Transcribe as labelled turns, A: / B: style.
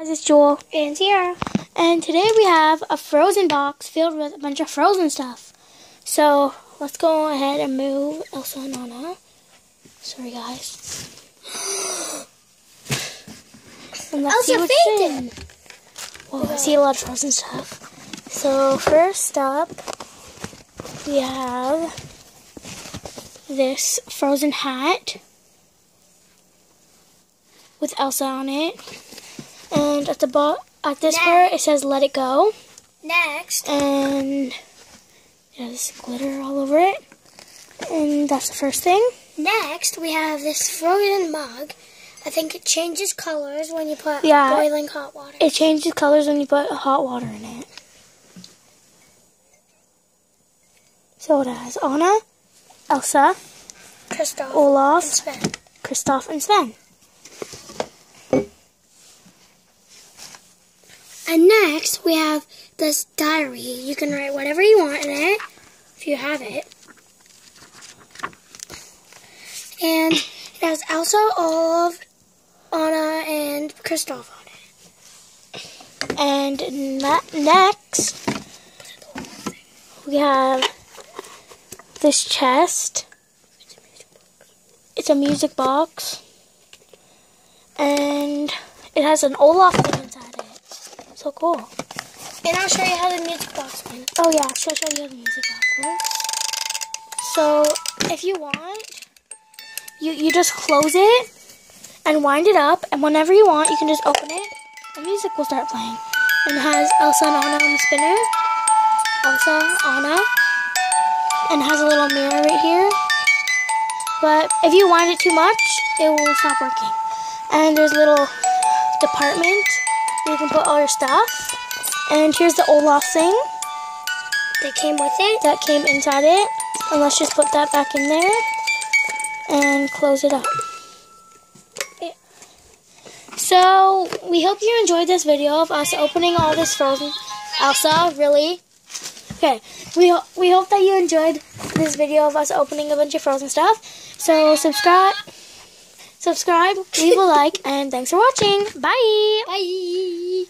A: It's Joel
B: and Sierra,
A: and today we have a frozen box filled with a bunch of frozen stuff. So let's go ahead and move Elsa and Anna. Sorry guys. And let's see what's in. Whoa, I see a lot of frozen stuff. So first up we have this frozen hat with Elsa on it. And at this part, it says "Let It Go."
B: Next.
A: And there's glitter all over it. And that's the first thing.
B: Next, we have this frozen mug. I think it changes colors when you put boiling hot water.
A: It changes colors when you put hot water in it. So it has Anna, Elsa,
B: Kristoff,
A: Olaf,
B: and Sven.
A: Kristoff, and Sven.
B: And next, we have this diary. You can write whatever you want in it, if you have it. And it has Elsa, Olaf, Anna, and Kristoff on it.
A: And next, we have this chest. It's a music box. And it has an Olaf thing inside it. So cool.
B: And I'll show you how the music box went.
A: Oh yeah, I'll show you how the music box works. So if you want, you just close it and wind it up, and whenever you want, you can just open it. The music will start playing. And it has Elsa and Anna on the spinner. Elsa, Anna, and it has a little mirror right here. But if you wind it too much, it will stop working. And there's a little department. You can put all your stuff. And here's the Olaf thing.
B: That came with it?
A: That came inside it. And let's just put that back in there. And close it up. So, we hope you enjoyed this video of us opening all this frozen... Elsa, really? Okay. We hope that you enjoyed this video of us opening a bunch of frozen stuff. So, subscribe, leave a like, and thanks for watching. Bye!
B: Bye!